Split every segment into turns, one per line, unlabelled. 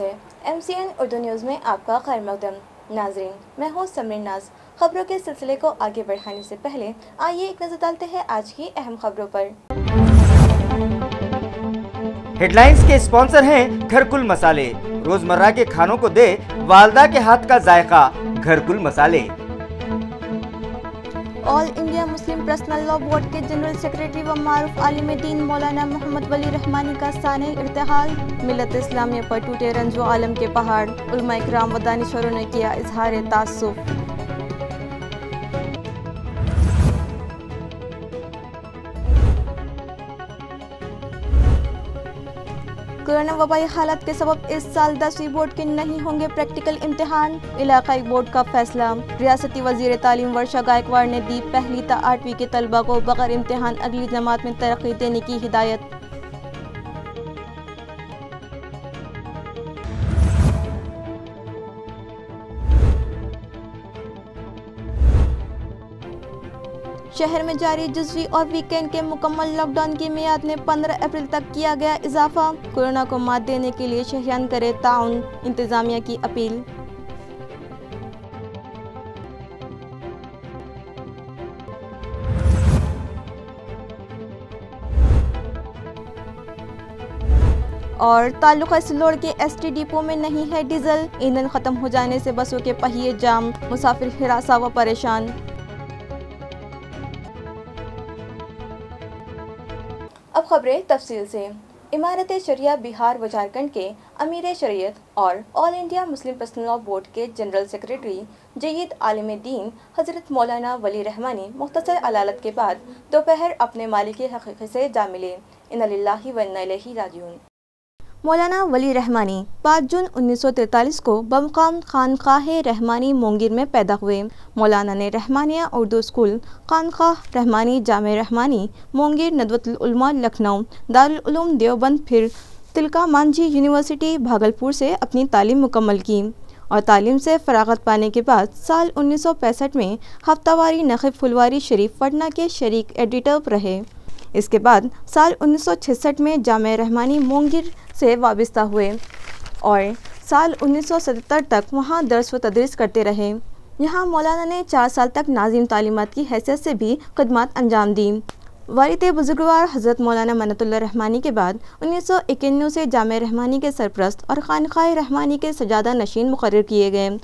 MCN Urdu news में आपका खैर मकदम। नाजरीन, मैं हूँ समरीन नाज। खबरों के सिलसिले को आगे बढ़ाने से पहले आइए एक नजर डालते हैं आज की अहम खबरों पर।
हेडलाइंस के स्पॉन्सर हैं घरकुल मसाले। रोजमर्रा के खानों को दे वालदा के हाथ का जायका, घरकुल मसाले।
All India Muslim personal law board के जनरल सेक्रेटरी व मारूफ आलिम दीन मौलाना मोहम्मद वली रहमानी का साने इर्तिहाल। मिल्लत इस्लामिया पर टूटे रंज व आलम के पहाड़। उलमा इकराम व दानिशवरों ने किया इजहार तासुफ। कोरोना वबाई हालात के सबब इस साल 10वीं बोर्ड के नहीं होंगे प्रैक्टिकल इम्तिहान। इलाकाई बोर्ड का फैसला। रियासती वजीर तालीम वर्षा गायकवाड़ ने दी पहली ता 8वीं के तलबा को बगैर इम्तिहान अगली जमात में तरक्की देने की हिदायत। शहर में जारी जुज़वी और वीकेंड के मुकम्मल लॉकडाउन की मियाद में 15 अप्रैल तक किया गया इजाफा। कोरोना को मात देने के लिए शहरियान करे ताउन, इंतजामिया की अपील। और ताल्लुका सिल्लोड़ के ST डिपो में नहीं है डीजल। ईंधन खत्म हो जाने से बसों के पहिए जाम, मुसाफिर हिरासा व परेशान। अब खबरें तफसील से। इमारत शरिया बिहार व झारखंड के अमीर शरीयत और all India Muslim personal law board के जनरल सेक्रेटरी जयीद आलिम दीन हजरत मौलाना वली रहमानी मुख्तसर अदालत के बाद दोपहर अपने मालिक हकीकी से जा मिले। इन्ना लिल्लाहि व इन्ना इलैहि राजिऊन। मौलाना वली रहमानी 5 जून 1943 को बमकाम खानकाह रहमानी मोंगिर में पैदा हुए। मौलाना ने रहमानिया उर्दू स्कूल, खानकाह रहमानी जामे रहमानी मोंगिर, नदवतुल उलमा लखनऊ, दारुल उलूम देवबंद, फिर तिलका मांझी यूनिवर्सिटी भागलपुर से अपनी तालीम मुकम्मल की और तालीम से फरागत पाने के बाद साल 1965 में हफ्तावारी नखब फुलवारी शरीफ पटना के शरीक एडिटर रहे। इसके बाद साल 1966 में जामे रहमानी मोंगिर से वाबस्ता हुए और साल 1977 तक वहां दर्स व तदरीस करते रहे। यहाँ मौलाना ने 4 साल तक नाजिम तालीमात की हैसियत से भी खदमात अंजाम दी। वारिद बुजुर्गवार हज़रत मौलाना मन्नतुल्लाह रहमानी के बाद 1991 से जामे रहमानी के सरप्रस्त और खानकाह रहमानी के सजादा नशीन मुकर्रर किए गए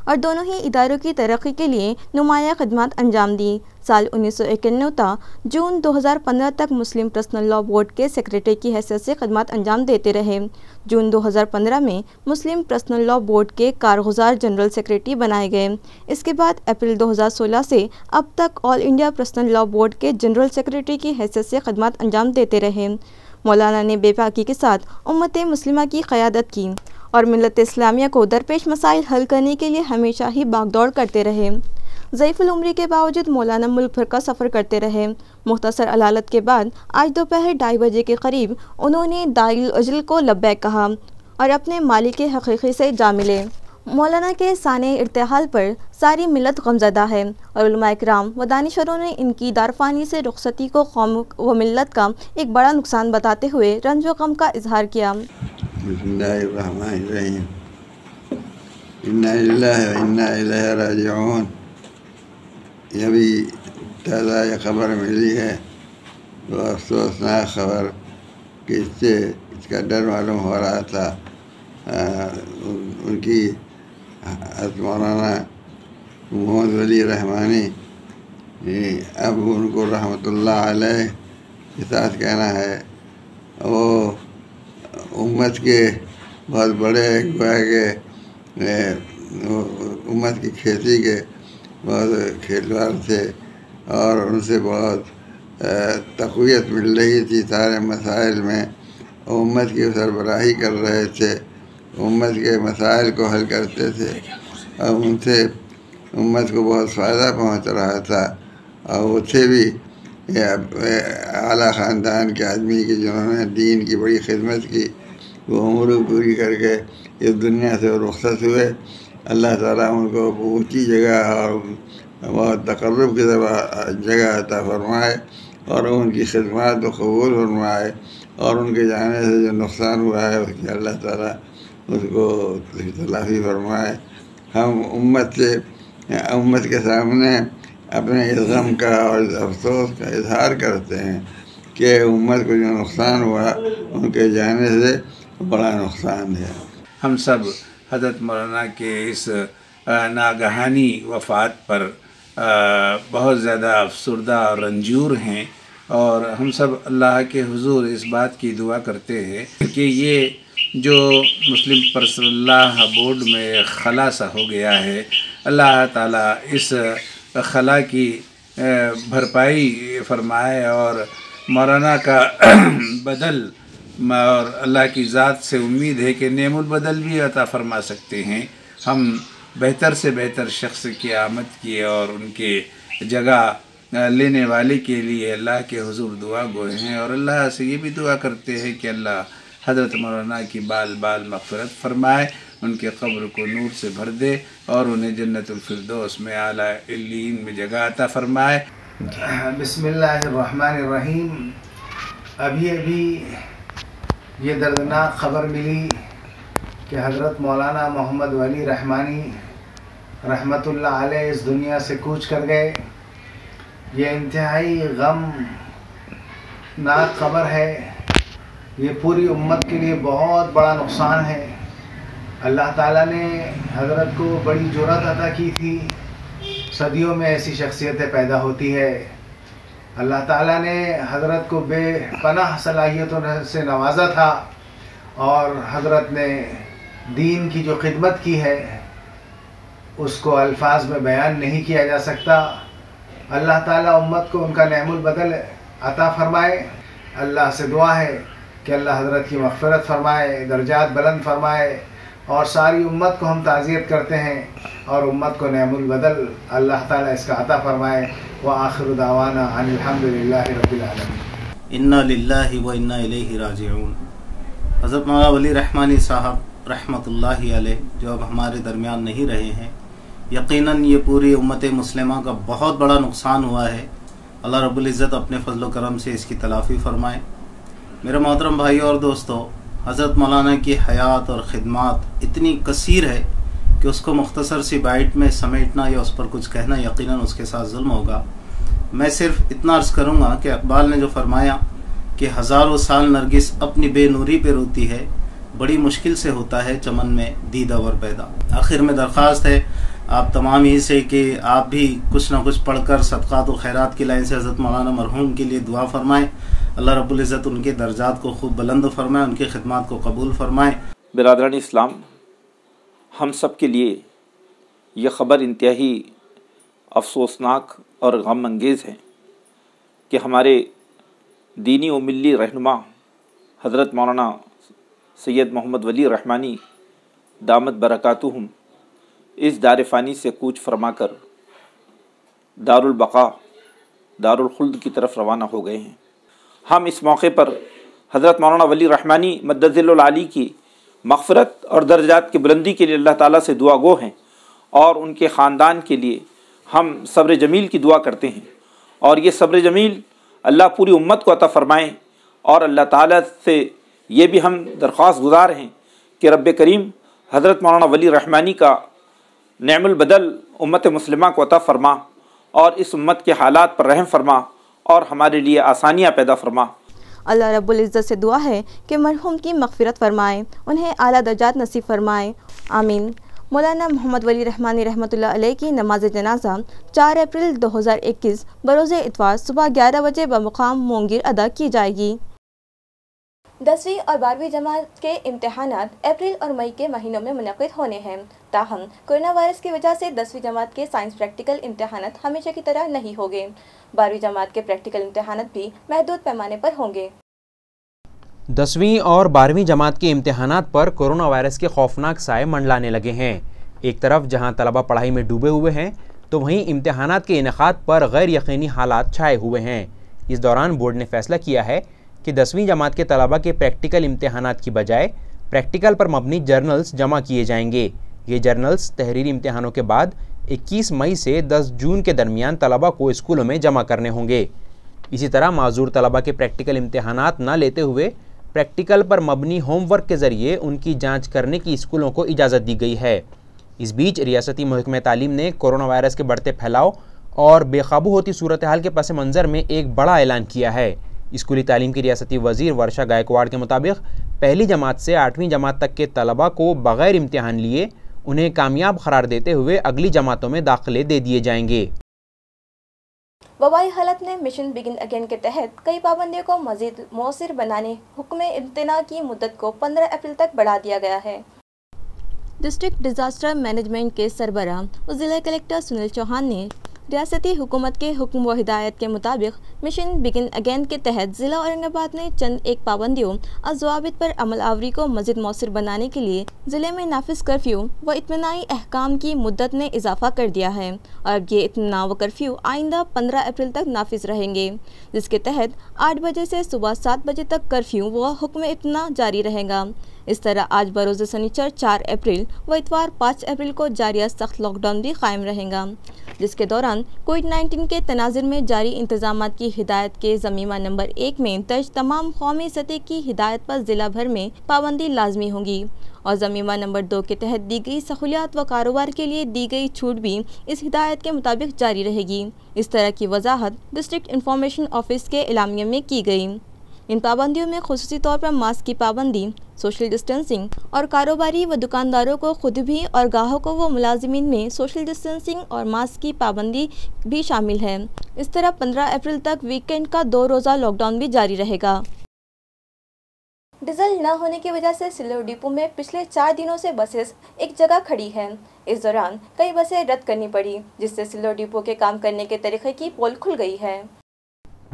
और दोनों ही इदारों की तरक्की के लिए नुमाया खदमात अंजाम दी। साल 1991 ता जून 2015 तक मुस्लिम पर्सनल लॉ बोर्ड के सेक्रेटरी की हैसियत से खदमात अंजाम देते रहे। जून 2015 में मुस्लिम पर्सनल लॉ बोर्ड के कारगुजार जनरल सेक्रेटरी बनाए गए। इसके बाद अप्रैल 2016 से अब तक all India personal law board के जनरल सेक्रेटरी की हैसियत से खदमात अंजाम देते रहे। मौलाना ने बेबाकी के साथ उम्मत मुस्लिमा की क़यादत की और मिल्लत इस्लामिया को दरपेश मसाइल हल करने के लिए हमेशा ही भागदौड़ करते रहे। ज़ईफ़ुल उम्री के बावजूद मौलाना मुल्क भर का सफ़र करते रहे। मुख्तसर अदालत के बाद आज दोपहर 2:30 बजे के करीब उन्होंने दारुल अजल को लब्बैक कहा और अपने मालिक हकीकी से जा मिले। मौलाना के साने इर्तिहाल पर सारी मिल्लत गमज़दा है और उलमा इकराम व दानिशवरों ने इनकी दारफानी से रुखसती को कौम व मिल्लत का एक बड़ा नुकसान बताते हुए रंज व गम का इजहार किया।
बिस्मिल्लाहिर्रहमानिर्रहीम। इन्ना लिल्लाहि व इन्ना इलैहि राजिऊन। अभी ताज़ा ये खबर मिली है, वो अफसोसनाक खबर कि इससे इसका डर मालूम हो रहा था। उनकी मौलाना मोहम्मद वली रहमानी अब उनको रहमतुल्लाह अलैह के साथ कहना है। वो उम्मत के बहुत बड़े गोया के उम्मत की खेती के बहुत खिलवाड़ थे और उनसे बहुत तक़वियत मिल रही थी सारे मसाइल में। उम्मत की सरबराही कर रहे थे, उम्मत के मसाइल को हल करते थे और उनसे उम्मत को बहुत फ़ायदा पहुंच रहा था। और वो थे भी आला ख़ानदान के आदमी की जिन्होंने दीन की बड़ी खिदमत की। वो उम्र पूरी करके इस दुनिया से रुखसत हुए। अल्लाह ताला उनको ऊँची जगह और बहुत तक़र्रुब की जगह अता फ़रमाए और उनकी खिदमत को कबूल फरमाए और उनके जाने से जो नुकसान हुआ है उसकी अल्लाह ताला उसको तलाफी फरमाए। हम उम्मत के सामने अपने इस गम का और इस अफसोस का इजहार करते हैं कि उम्मत को जो नुकसान हुआ उनके जाने से बड़ा नुकसान है।
हम सब हज़रत मौलाना के इस नागहानी वफ़ात पर बहुत ज़्यादा अफसुर्दा और रंजूर हैं, और हम सब अल्लाह के हुजूर इस बात की दुआ करते हैं कि ये जो मुस्लिम पर्सनल बोर्ड में खला सा हो गया है, अल्लाह ताला इस खला की भरपाई फरमाए और मौलाना का बदल, और अल्लाह की ज़ात से उम्मीद है कि नेमुल बदल भी अता फरमा सकते हैं। हम बेहतर से बेहतर शख्स की आमद की और उनके जगह लेने वाले के लिए अल्लाह के हुजूर दुआ गोए हैं, और अल्लाह से ये भी दुआ करते हैं कि अल्लाह हज़रत मौलाना की बाल बाल मग़फ़िरत फ़रमाए, उनके क़ब्र को नूर से भर दे और उन्हें जन्नतुल फ़िरदौस में आला इल्लीन में जगह अता फ़रमाए। बिस्मिल्लाहिर्रहमानिर्रहीम। अभी ये दर्दनाक ख़बर मिली कि हज़रत मौलाना मोहम्मद वली रहमानी रहमतुल्लाह अलैह इस दुनिया से कूच कर गए। ये इंतहाई गमनाक ख़बर है। ये पूरी उम्मत के लिए बहुत बड़ा नुकसान है। अल्लाह ताला ने हज़रत को बड़ी जुर्रत अता की थी। सदियों में ऐसी शख्सियतें पैदा होती है। अल्लाह ताला ने हज़रत को बेपनाह सलाहियतों से नवाजा था, और हज़रत ने दीन की जो खिदमत की है उसको अल्फाज में बयान नहीं किया जा सकता। अल्लाह ताला उम्मत को उनका नेमुल बदल अता फ़रमाए। अल्लाह से दुआ है कि अल्लाह हज़रत की मग़फ़िरत फ़रमाए, दर्जात बुलंद फ़रमाए, और सारी उम्मत को हम ताज़ियत करते हैं, और उम्मत को नेमुल बदल अल्लाह ताला इसका अता फ़रमाए। व आखिर दावाना अनिल हम्दुलिल्लाहि रब्बिल आलमीन।
इन्ना लिल्लाहि व इन्ना इलैहि राजिऊन। हज़रत मौलाना वली रहमानी साहब रहमतुल्लाहि अलैह जो अब हमारे दरमियान नहीं रहे हैं, यकीनन ये पूरी उम्मत मुस्लिमा का बहुत बड़ा नुकसान हुआ है। अल्लाह रब्बुल इज़्ज़त अपने फजल व करम से इसकी तलाफ़ी फ़रमाए। मेरे मोहतरम भाई और दोस्तों, हज़रत मौलाना की हयात और ख़िदमत इतनी कसीर है कि उसको मुख्तसर सी बाइट में समेटना या उस पर कुछ कहना यकीनन उसके साथ जुल्म होगा। मैं सिर्फ इतना अर्ज़ करूँगा कि इक़बाल ने जो फरमाया कि हज़ारों साल नरगिस अपनी बेनूरी पे रोती है, बड़ी मुश्किल से होता है चमन में दीदावर पैदा। आखिर में दरख्वास्त है आप तमाम ही से कि आप भी कुछ ना कुछ पढ़कर सदक़ात व खैरात की लाइन से हज़रत मौलाना मरहूम के लिए दुआ फरमाएँ। अल्लाह रब्बुल इज़्ज़त उनके दर्जात को खूब बुलंद फरमाए, उनकी खिदमत को कबूल फरमाए।
बिरादरान इस्लाम, हम सब के लिए यह ख़बर इंतहाई अफसोसनाक और गम अंगेज़ है कि हमारे दीनी व मिल्ली रहनुमा हज़रत मौलाना सैयद मोहम्मद वली रहमानी दामत बरकातुहुम इस दार फ़ानी से कूच फरमाकर दारुल बक़ा दारुल खुल्द की तरफ रवाना हो गए हैं। हम इस मौके पर हज़रत मौलाना वली रहमानी मद्दज़िल आली की मग़फ़िरत और दर्जात की बुलंदी के लिए अल्लाह ताला से दुआ गो हैं, और उनके ख़ानदान के लिए हम सब्र जमील की दुआ करते हैं, और ये सब्र जमील अल्लाह पूरी उम्मत को अता फ़रमाएँ। और अल्लाह ताला से ये भी हम दरख्वास्त गुज़ार हैं कि रब्बे करीम हज़रत मौलाना वली रहमानी का नेमुल बदल उम्मत मुस्लिमा को अता फ़रमा, और इस उम्मत के हालात पर रहम फ़रमा, और हमारे लिए आसानियाँ पैदा फ़रमा।
अल्लाह रब्बुल इज़्ज़त से दुआ है कि मरहूम की मग़फ़िरत फ़रमाएँ, उन्हें आला दर्जात नसीब फ़रमाएँ, आमीन। मौलाना मोहम्मद वली रहमानी रहमतुल्लाह अलैह की नमाज जनाजा 4 अप्रैल 2021 बरोज़ इतवार सुबह 11 बजे बमुक़ाम मोंगिर अदा की जाएगी। 10वीं और 12वीं जमात के इम्तहानात अप्रैल और मई के महीनों में मुनक़िद होने हैं। ताहम कोरोना वायरस की वजह से 10वीं जमात के साइंस प्रैक्टिकल इम्तहानात हमेशा की तरह नहीं होंगे। 12वीं जमात के प्रैक्टिकल इम्तहानात भी महदूद पैमाने पर होंगे।
10वीं और 12वीं जमात के इम्तहानात पर कोरोना वायरस के खौफनाक साए मंडलाने लगे हैं। एक तरफ जहां तलबा पढ़ाई में डूबे हुए हैं, तो वहीं इम्तहानात के इनेकाद पर गैर यकीनी हालात छाए हुए हैं। इस दौरान बोर्ड ने फैसला किया है कि 10वीं जमात के तलबा के प्रैक्टिकल इम्तहानात की बजाय प्रैक्टिकल पर मबनी जर्नल्स जमा किए जाएंगे। ये जर्नल्स तहरीरी इम्तहानों के बाद 21 मई से 10 जून के दरमियान तलबा को स्कूलों में जमा करने होंगे। इसी तरह माजूर तलबा के प्रैक्टिकल इम्तहानात न लेते हुए प्रैक्टिकल पर मबनी होमवर्क के ज़रिए उनकी जांच करने की स्कूलों को इजाज़त दी गई है। इस बीच रियासती महकमा तालीम ने कोरोना वायरस के बढ़ते फैलाव और बेकाबू होती सूरत हाल के पस मंज़र में एक बड़ा ऐलान किया है। स्कूली तालीम की रियासती वज़ीर वर्षा गायकवाड़ के मुताबिक पहली जमात से 8वीं जमात तक के तलबा को बग़ैर इम्तिहान लिए उन्हें कामयाब करार देते हुए अगली जमातों में दाखिले दे दिए जाएंगे।
वबाई हालत में मिशन बिगिन अगेन के तहत कई पाबंदियों को मज़ीद मौसर बनाने हुक्म इम्तना की मुद्दत को 15 अप्रैल तक बढ़ा दिया गया है। डिस्ट्रिक्ट डिज़ास्टर मैनेजमेंट के सरबराह व ज़िला कलेक्टर सुनील चौहान ने रियासती हुकूमत के हुक्म व हिदायत के मुताबिक मिशन बिगिन अगेन के तहत ज़िला औरंगाबाद में चंद एक पाबंदियों और ज़वाबित पर अमल आवरी को मज़ीद मौसर बनाने के लिए ज़िले में नाफिज कर्फ्यू व इत्मीनाई अहकाम की मुद्दत में इजाफा कर दिया है और अब ये इत्मीना व कर्फ्यू आइंदा 15 अप्रैल तक नाफिज रहेंगे, जिसके तहत 8 बजे से सुबह 7 बजे तक कर्फ्यू व हुक्म इत्मीना जारी रहेगा। इस तरह आज बरोज़ शनिचर 4 अप्रैल व इतवार 5 अप्रैल को जारी सख्त लॉकडाउन भी कायम रहेगा, जिसके दौरान कोविड-19 के तनाज़ुर में जारी इंतजामात की हिदायत के ज़मीमा नंबर 1 में दर्ज तमाम कौमी सतह की हिदायत पर ज़िला भर में पाबंदी लाजमी होगी और ज़मीमा नंबर 2 के तहत दी गई सहूलियात व कारोबार के लिए दी गई छूट भी इस हिदायत के मुताबिक जारी रहेगी। इस तरह की वजाहत डिस्ट्रिक्ट इंफॉर्मेशन ऑफिस के एलामिया में की गई। इन पाबंदियों में खुसूसी तौर पर मास्क की पाबंदी, सोशल डिस्टेंसिंग और कारोबारी व दुकानदारों को खुद भी और ग्राहकों व मुलाजिमीन में सोशल डिस्टेंसिंग और मास्क की पाबंदी भी शामिल है। इस तरह 15 अप्रैल तक वीकेंड का 2 रोज़ा लॉकडाउन भी जारी रहेगा। डीजल न होने की वजह से सिल्लोड डिपो में पिछले 4 दिनों से बसेस एक जगह खड़ी हैं। इस दौरान कई बसें रद्द करनी पड़ी, जिससे सिल्लोड डिपो के काम करने के तरीके की पोल खुल गई है।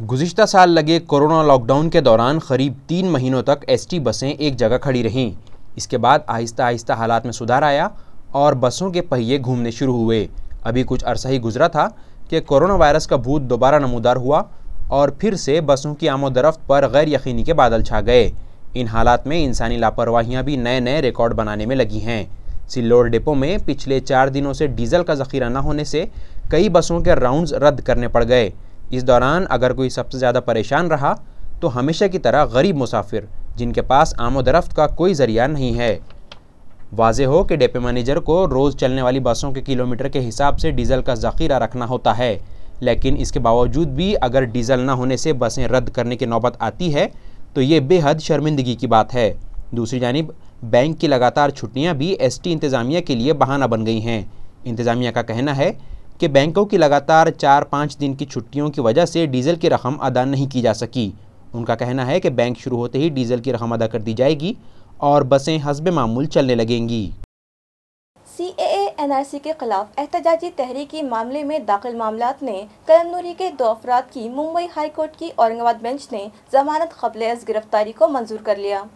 गुज़िश्ता साल लगे कोरोना लॉकडाउन के दौरान करीब 3 महीनों तक एसटी बसें एक जगह खड़ी रहीं। इसके बाद आहिस्ता आहिस्ता हालात में सुधार आया और बसों के पहिए घूमने शुरू हुए। अभी कुछ अरसा ही गुजरा था कि कोरोना वायरस का भूत दोबारा नमूदार हुआ और फिर से बसों की आमोदरफ्त पर गैर यकीनी के बादल छा गए। इन हालात में इंसानी लापरवाहियाँ भी नए नए रिकॉर्ड बनाने में लगी हैं। सिल्लोड डिपो में पिछले 4 दिनों से डीजल का ज़ख़ीरा न होने से कई बसों के राउंड्स रद्द करने पड़ गए। इस दौरान अगर कोई सबसे ज़्यादा परेशान रहा तो हमेशा की तरह गरीब मुसाफिर, जिनके पास आमोदरफ्त का कोई ज़रिया नहीं है। वाज़ेह हो कि डिपो मैनेजर को रोज़ चलने वाली बसों के किलोमीटर के हिसाब से डीज़ल का ज़ख़ीरा रखना होता है, लेकिन इसके बावजूद भी अगर डीज़ल न होने से बसें रद्द करने की नौबत आती है तो ये बेहद शर्मिंदगी की बात है। दूसरी जानिब बैंक की लगातार छुट्टियाँ भी एसटी इंतज़ामिया के लिए बहाना बन गई हैं। इंतज़ामिया का कहना है कि बैंकों की लगातार 4-5 दिन की छुट्टियों की वजह से डीज़ल की रकम अदा नहीं की जा सकी। उनका कहना है कि बैंक शुरू होते ही डीज़ल की रकम अदा कर दी जाएगी और बसें हस्बे मामूल चलने लगेंगी।
CAA NRC के खिलाफ एहतजाजी तहरीकी मामले में दाखिल मामलात में कलमनूरी के 2 अफराद की मुंबई हाई कोर्ट की औरंगाबाद बेंच ने जमानत क़ब्ल गिरफ्तारी को मंजूर कर लिया।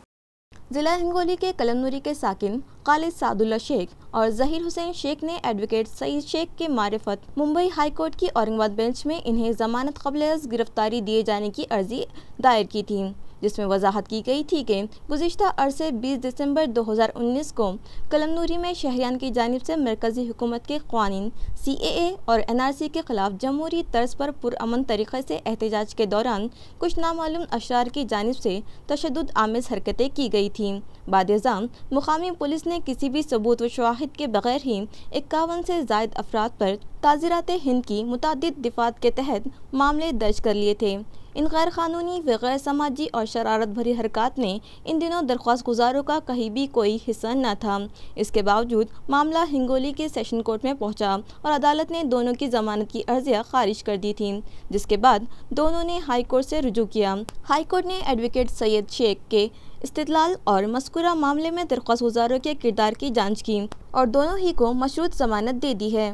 जिला हिंगोली के कलमनूरी के साकिन खालिद सादुल्ला शेख और जहीर हुसैन शेख ने एडवोकेट सईद शेख के मारिफत मुंबई हाई कोर्ट की औरंगाबाद बेंच में इन्हें जमानत क़ब्ल गिरफ्तारी दिए जाने की अर्जी दायर की थी, जिसमें वजाहत की गई थी कि गुज़िश्ता अरसे 20 दिसंबर 2019 को कलमनूरी में शहरियान की जानिब से मरकज़ी हुकूमत के क़वानीन CAA और NRC के ख़िलाफ़ जमहूरी तर्ज पर पुरअमन तरीक़े से एहतजाज के दौरान कुछ नामालूम अशरार की जानिब से तशद्दुद आमेज़ हरकतें की गई थीं। बाद इल्ज़ाम मुक़ामी पुलिस ने किसी भी सबूत व शवाहिद के बग़ैर ही 51 से ज़ायद अफराद पर ताज़ीरात हिंद की मुतअद्दिद दिफ़ात के तहत मामले दर्ज कर लिए थे। इन गैर क़ानूनी व गैर समाजी और शरारत भरी हरकत में इन दिनों दरख्वास्त गुजारों का कहीं भी कोई हिस्सा न था। इसके बावजूद मामला हिंगोली के सेशन कोर्ट में पहुंचा और अदालत ने दोनों की जमानत की अर्जियां खारिज कर दी थी, जिसके बाद दोनों ने हाई कोर्ट से रुजू किया। हाई कोर्ट ने एडवोकेट सैयद शेख के इस्तिदलाल और मज़कूरा मामले में दरख्वास्त गुजारों के किरदार की जाँच की और दोनों ही को मशरूत जमानत दे दी है।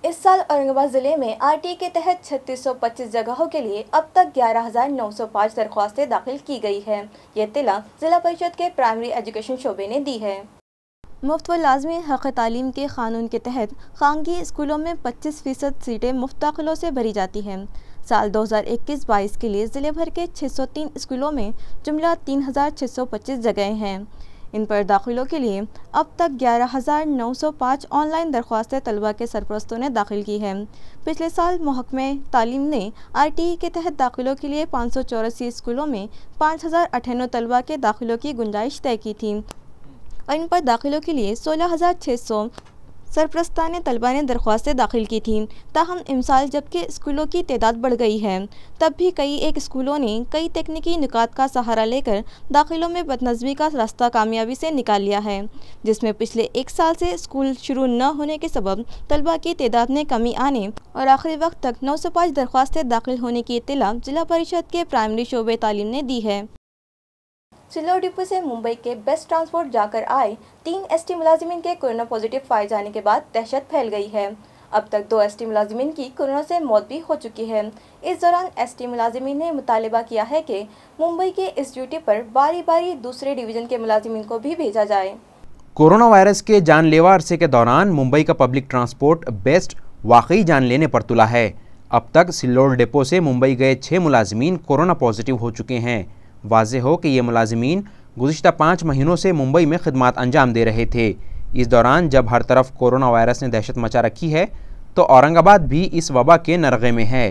इस साल औरंगाबाद ज़िले में RT के तहत 3625 जगहों के लिए अब तक 11,905 दरख्वास्तें दाखिल की गई है। ये इत्तला ज़िला परिषद के प्राइमरी एजुकेशन शोबे ने दी है। मुफ्त व लाजमी हक़ तालीम के क़ानून के तहत खानगी स्कूलों में 25% सीटें मुफ्त दाखिलों से भरी जाती हैं। साल 2021-22 के लिए ज़िले भर के 603 स्कूलों में जुमला 3,625 जगहें हैं। इन पर दाखिलों के लिए अब तक 11,905 ऑनलाइन दरख्वास्तें तलबा के सरपरस्तों ने दाखिल की हैं। पिछले साल महकमे तालीम ने RTE के तहत दाखिलों के लिए 584 स्कूलों में 5,098 तलबा के दाखिलों की गुंजाइश तय की थी और इन पर दाखिलों के लिए 16,600 सरपरस्तान तलबा ने दरख्वास्तें दाखिल की थीं। ताहम इमसाल जबकि स्कूलों की तादाद बढ़ गई है, तब भी कई स्कूलों ने कई तकनीकी नुकात का सहारा लेकर दाखिलों में बदनज़मी का रास्ता कामयाबी से निकाल लिया है, जिसमें पिछले 1 साल से स्कूल शुरू न होने के सबब तलबा की तादाद में कमी आने और आखिरी वक्त तक 905 दरख्वास्तें दाखिल होने की इत्तला जिला परिषद के प्राइमरी शोबे तालीम ने दी है। सिल्लोड डिपो से मुंबई के बेस्ट ट्रांसपोर्ट जाकर आए 3 ST मुलाजिमीन के कोरोना पॉजिटिव पाए जाने के बाद दहशत फैल गई है। अब तक 2 ST मुलाजिमीन की कोरोना से मौत भी हो चुकी है। इस दौरान ST मुलाजिमीन ने मुतालिबा किया है कि मुंबई के इस ड्यूटी पर बारी बारी दूसरे डिवीजन के मुलाजिमीन को भी भेजा जाए।
कोरोना वायरस के जानलेवा अरसे के दौरान मुंबई का पब्लिक ट्रांसपोर्ट बेस्ट वाकई जान लेने पर तुला है। अब तक सिल्लोड डिपो से मुंबई गए 6 मुलाजिमीन कोरोना पॉजिटिव हो चुके हैं। वाज़ेह हो कि ये मुलाजिमीन गुज़िश्ता 5 महीनों से मुंबई में खिदमत अंजाम दे रहे थे। इस दौरान जब हर तरफ कोरोना वायरस ने दहशत मचा रखी है तो औरंगाबाद भी इस वबा के नरगे में है।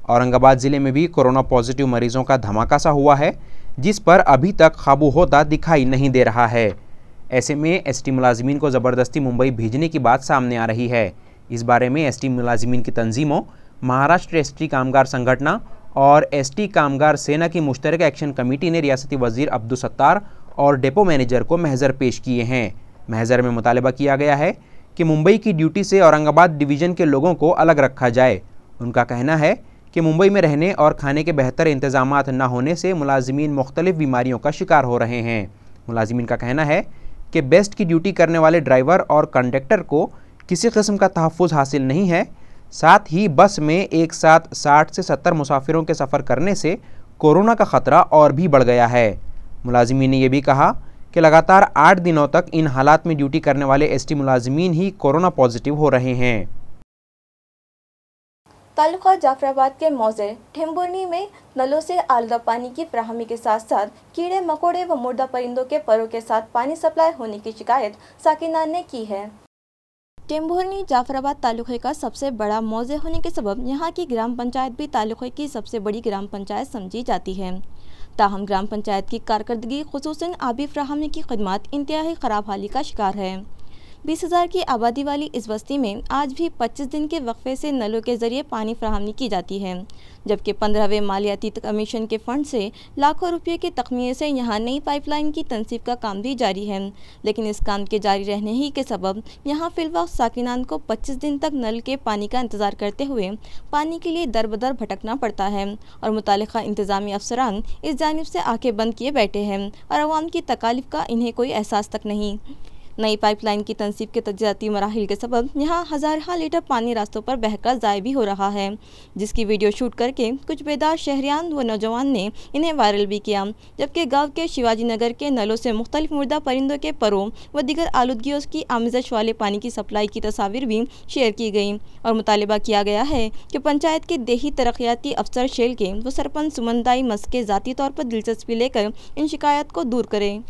औरंगाबाद ज़िले में भी कोरोना पॉजिटिव मरीज़ों का धमाका सा हुआ है, जिस पर अभी तक काबू होता दिखाई नहीं दे रहा है। ऐसे में ST मुलाजिमीन को ज़बरदस्ती मुंबई भेजने की बात सामने आ रही है। इस बारे में ST मुलाजिमीन की तंजीमों, महाराष्ट्र ST कामगार संगठन और ST कामगार सेना की मुश्तरका एक्शन कमेटी ने रियासती वज़ीर अब्दुल सत्तार और डिपो मैनेजर को महज़र पेश किए हैं। महज़र में मुतालबा किया गया है कि मुंबई की ड्यूटी से औरंगाबाद डिवीज़न के लोगों को अलग रखा जाए। उनका कहना है कि मुंबई में रहने और खाने के बेहतर इंतज़ामात न होने से मुलाजिमीन मुख्तलिफ़ बीमारियों का शिकार हो रहे हैं। मुलाजिमीन का कहना है कि बेस्ट की ड्यूटी करने वाले ड्राइवर और कंडक्टर को किसी किस्म का तहफ़्फ़ुज़ हासिल नहीं है। साथ ही बस में एक साथ 60 से 70 मुसाफिरों के सफ़र करने से कोरोना का ख़तरा और भी बढ़ गया है। मुलाजिमीन ने यह भी कहा कि लगातार 8 दिनों तक इन हालात में ड्यूटी करने वाले ST मुलाजिमीन ही कोरोना पॉजिटिव हो रहे हैं।
तालुका जाफराबाद के मौजे ठेम्बुरनी में नलों से आलूदा पानी की फराहमी के साथ साथ कीड़े मकोड़े व मुर्दा परिंदों के परों के साथ पानी सप्लाई होने की शिकायत साकिनान ने की है। टेम्बुरनी जाफराबाद तालुके का सबसे बड़ा मौजे होने के सबब यहाँ की ग्राम पंचायत भी तालुके की सबसे बड़ी ग्राम पंचायत समझी जाती है। ताहम ग्राम पंचायत की कारकर्दगी खुसूसन आबी फराहमी की खदमात इंतहाई ख़राब हाली का शिकार है। 20,000 की आबादी वाली इस बस्ती में आज भी 25 दिन के वक्फे से नलों के जरिए पानी फराहमी की जाती है, जबकि 15वें मालियाती कमीशन के फंड से लाखों रुपये के तखमीए से यहाँ नई पाइपलाइन की तनसीब का काम भी जारी है। लेकिन इस काम के जारी रहने ही के सबब यहाँ फिलवक्त साकिनान को 25 दिन तक नल के पानी का इंतज़ार करते हुए पानी के लिए दर बदर भटकना पड़ता है और मुतालिका इंतज़ामी अफसरान इस जानिब से आंखें बंद किए बैठे हैं और अवाम की तकालीफ का इन्हें कोई एहसास तक नहीं। नई पाइपलाइन की तनसीब के तजाती मराहिल के सबब यहाँ हज़ार लीटर पानी रास्तों पर बहकर ज़ाय भी हो रहा है, जिसकी वीडियो शूट करके कुछ बेदार शहरियान व नौजवान ने इन्हें वायरल भी किया। जबकि गांव के शिवाजी नगर के नलों से मुख्तलिफ मुर्दा परिंदों के परों व दीगर आलूदगियों की आमिज़श वाले पानी की सप्लाई की तस्वीर भी शेयर की गई और मुतालबा किया गया है कि पंचायत के देही तरक्याती अफसर शेल के व सरपंच सुमनदाई मस्के ज़ाती तौर पर दिलचस्पी लेकर इन शिकायत को दूर करें।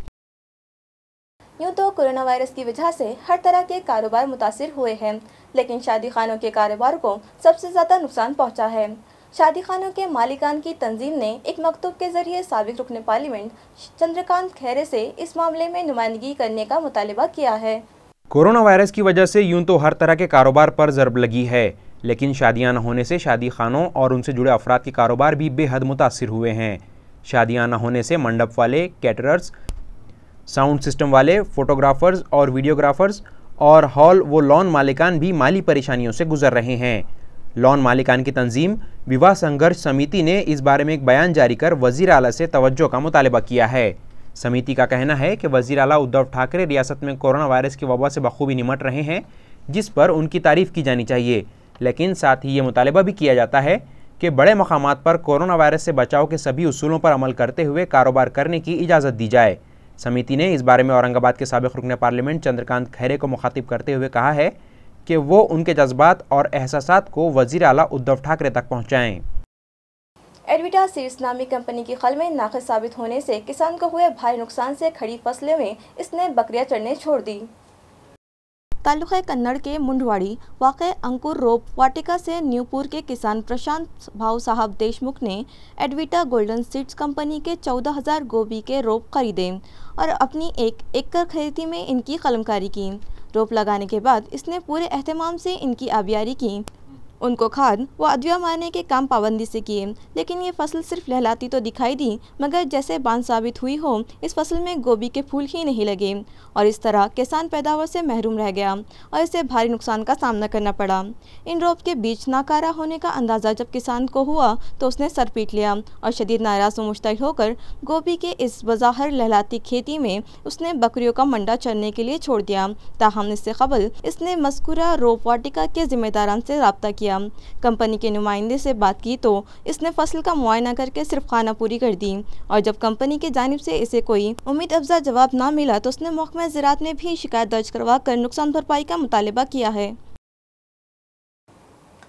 यूँ तो कोरोना वायरस की वजह से हर तरह के कारोबार मुतासिर हुए हैं, लेकिन शादी खानों के कारोबार को सबसे ज़्यादा नुकसान पहुंचा है। शादी खानों के मालिकान की तंजीम ने एक मकतूब के जरिए साबिक रुकन पार्लियामेंट चंद्रकांत खैरे से इस मामले में नुमाइंदगी करने का मुतालबा किया है।
कोरोना वायरस की वजह से यूँ तो हर तरह के कारोबार पर ज़रब लगी है, लेकिन शादियाँ न होने से शादी खानों और उनसे जुड़े अफराद के कारोबार भी बेहद मुतासिर हुए हैं। शादियाँ न होने से मंडप वाले, कैटरर्स, साउंड सिस्टम वाले, फोटोग्राफर्स और वीडियोग्राफर्स और हॉल व लॉन मालिकान भी माली परेशानियों से गुजर रहे हैं। लॉन मालिकान की तंजीम विवाह संघर्ष समिति ने इस बारे में एक बयान जारी कर वज़ीर आला से तवज्जो का मुतालबा किया है। समिति का कहना है कि वज़ीर आला उद्धव ठाकरे रियासत में कोरोना वायरस की वबा से बखूबी निमट रहे हैं, जिस पर उनकी तारीफ़ की जानी चाहिए, लेकिन साथ ही ये मुतालबा भी किया जाता है कि बड़े मकामात पर कोरोना वायरस से बचाव के सभी उसूलों पर अमल करते हुए कारोबार करने की इजाज़त दी जाए। समिति ने इस बारे में औरंगाबाद के साबिक रुकन पार्लियामेंट चंद्रकांत खैरे को मुखातिब करते हुए कहा है कि वो उनके जज्बात और एहसासात को वज़ीर आला उद्धव ठाकरे तक पहुँचाएँ।
एडविटा सीड्स नामी कंपनी की खल में नाक़िस साबित होने से किसान को हुए भारी नुकसान से खड़ी फसलों में इसने बकरियां चढ़ने छोड़ दी। तालुक़े कन्नड़ के मुंडवाड़ी वाक़े अंकुर रोप वाटिका से न्यूपुर के किसान प्रशांत भाऊ साहब देशमुख ने एडविटा गोल्डन सीड्स कंपनी के 14,000 गोभी के रोप खरीदे और अपनी 1 एकड़ खेती में इनकी कलमकारी की। रोप लगाने के बाद इसने पूरे एहतमाम से इनकी आबियारी की। उनको खाद व अदविया मारने के काम पाबंदी से किए, लेकिन ये फसल सिर्फ लहलाती तो दिखाई दी, मगर जैसे बांध साबित हुई हो इस फसल में गोभी के फूल ही नहीं लगे और इस तरह किसान पैदावार से महरूम रह गया और इसे भारी नुकसान का सामना करना पड़ा। इन रोप के बीज नाकारा होने का अंदाज़ा जब किसान को हुआ तो उसने सर पीट लिया और शदीद नाराज़ व मुश्तइल होकर गोभी के इस बज़ाहिर लहलाती खेती में उसने बकरियों का मंडा चरने के लिए छोड़ दिया। ताहम इससे कबल इसने मज़कूरा रोप वाटिका के जिम्मेदारान से रब्ता किया। कंपनी के नुमाइंदे से बात की तो इसने फसल का मुआयना करके सिर्फ खाना पूरी कर दी और जब कंपनी की जानिब से इसे कोई उम्मीद अफजा जवाब ना मिला तो उसने महकमा ज़राअत में भी शिकायत दर्ज करवा कर नुकसान भरपाई का मुतालबा किया है।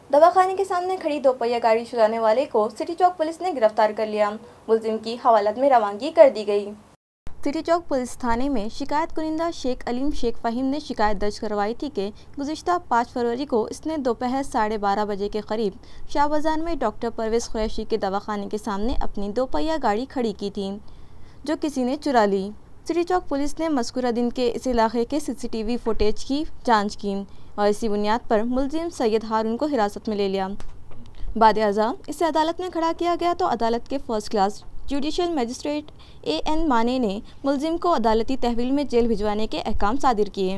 दवाखाने के सामने खड़ी दोपहिया गाड़ी चलाने वाले को सिटी चौक पुलिस ने गिरफ्तार कर लिया। मुलजिम की हवालात में रवानगी कर दी गई। सिटी चौक पुलिस थाने में शिकायत कुनिंदा शेख अलीम शेख फ़हीम ने शिकायत दर्ज करवाई थी कि गुज़िश्ता 5 फरवरी को इसने दोपहर 12:30 बजे के करीब शाह बाज़ार में डॉक्टर परवेज़ कुरैशी के दवाखाने के सामने अपनी दोपहिया गाड़ी खड़ी की थी, जो किसी ने चुरा ली। सिटी चौक पुलिस ने मज़कूरा दिन के इस इलाके के CCTV फुटेज की जाँच की और इसी बुनियाद पर मुलजिम सैयद हारून को हिरासत में ले लिया। बाद अज़ा इसे अदालत में खड़ा किया गया तो अदालत के first class judicial magistrate AN माने ने मुलजिम को अदालती तहवील में जेल भिजवाने के अहकाम सादिर किए।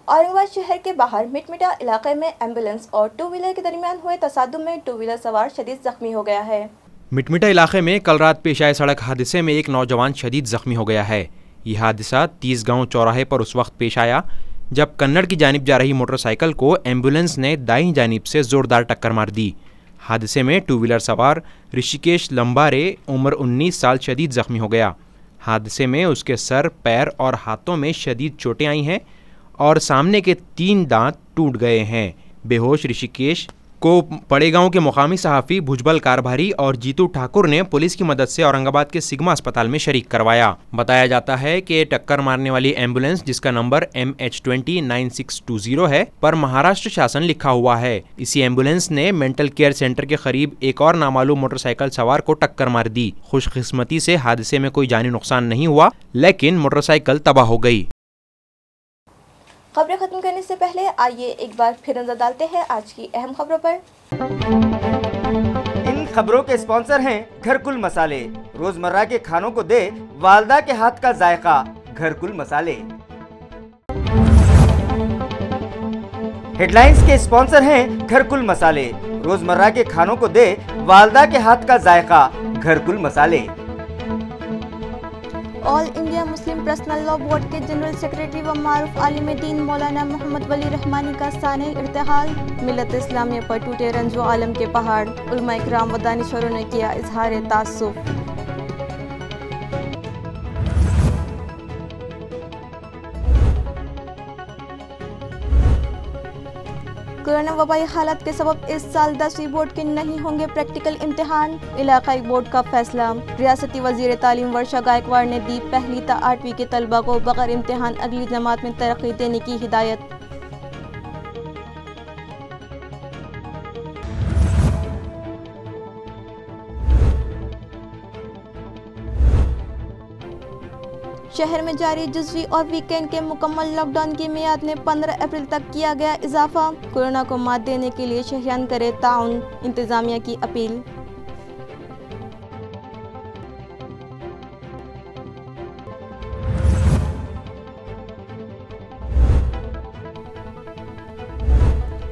औरंगाबाद शहर के बाहर मिटमिटा इलाके में एम्बुलेंस और 2 व्हीलर के दरमियान हुए तसादुम में 2 व्हीलर सवार शदीद जख्मी हो गया है।
मिटमिटा इलाके में कल रात पेश आए सड़क हादसे में एक नौजवान शदीद जख्मी हो गया है। यह हादसा 30 गांव चौराहे पर उस वक्त पेश आया जब कन्नड़ की जानिब जा रही मोटरसाइकिल को एम्बुलेंस ने दाईं जानिब से जोरदार टक्कर मार दी। हादसे में 2 व्हीलर सवार ऋषिकेश लंबारे उम्र 19 साल शदीद जख्मी हो गया। हादसे में उसके सर, पैर और हाथों में शदीद चोटें आई हैं और सामने के 3 दांत टूट गए हैं। बेहोश ऋषिकेश को पड़ेगांव के मुकामी सहाफ़ी भुजबल कारभारी और जीतू ठाकुर ने पुलिस की मदद से औरंगाबाद के सिग्मा अस्पताल में शरीक करवाया। बताया जाता है कि टक्कर मारने वाली एम्बुलेंस, जिसका नंबर MH209620 है, पर महाराष्ट्र शासन लिखा हुआ है। इसी एम्बुलेंस ने मेंटल केयर सेंटर के करीब एक और नामालूम मोटरसाइकिल सवार को टक्कर मार दी। खुशकिस्मती से हादसे में कोई जानी नुकसान नहीं हुआ, लेकिन मोटरसाइकिल तबाह हो गई।
खबरें खत्म करने से पहले आइए एक बार फिर नजर डालते हैं आज की अहम खबरों पर।
इन खबरों के स्पॉन्सर हैं घरकुल मसाले। रोजमर्रा के खानों को दे वालदा के हाथ का जायका, घरकुल मसाले। हेडलाइंस के स्पॉन्सर हैं घरकुल मसाले। रोजमर्रा के खानों को दे वालदा के हाथ का जायका, घरकुल मसाले।
All India Muslim personal law board के जनरल सेक्रेटरी व मारूफ आलिम दीन मौलाना मोहम्मद वली रहमानी का साने इर्तिहाल। मिलत इस्लामिया पर टूटे रंज व आलम के पहाड़। उलमा इकराम व दानिशवरों ने किया इजहार तासुफ। कोरोना वबाई हालात के सबब इस साल 10वीं बोर्ड के नहीं होंगे प्रैक्टिकल इम्तिहान। इलाकाई बोर्ड का फैसला। रियासती वजीर तालीम वर्षा गायकवाड़ ने दी पहली ता 8वीं के तलबा को बगैर इम्तिहान अगली जमात में तरक्की देने की हिदायत। शहर में जारी जुज़वी और वीकेंड के मुकम्मल लॉकडाउन की मियाद में 15 अप्रैल तक किया गया इजाफा। कोरोना को मात देने के लिए शहरियान करे ताउन, इंतजामिया की अपील।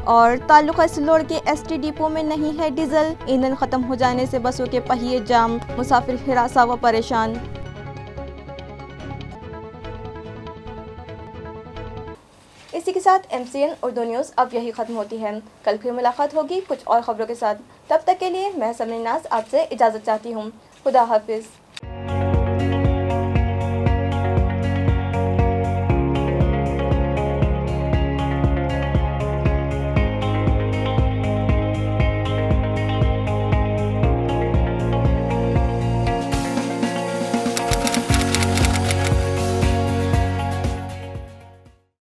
और ताल्लुका सिल्लोड़ के ST डिपो में नहीं है डीजल। ईंधन खत्म हो जाने से बसों के पहिए जाम, मुसाफिर हिरासा व परेशान। इसी के साथ MCN उर्दू न्यूज़ अब यही ख़त्म होती है। कल फिर मुलाकात होगी कुछ और ख़बरों के साथ। तब तक के लिए मैं समरीन नाज आपसे इजाज़त चाहती हूँ। खुदा हाफिज़।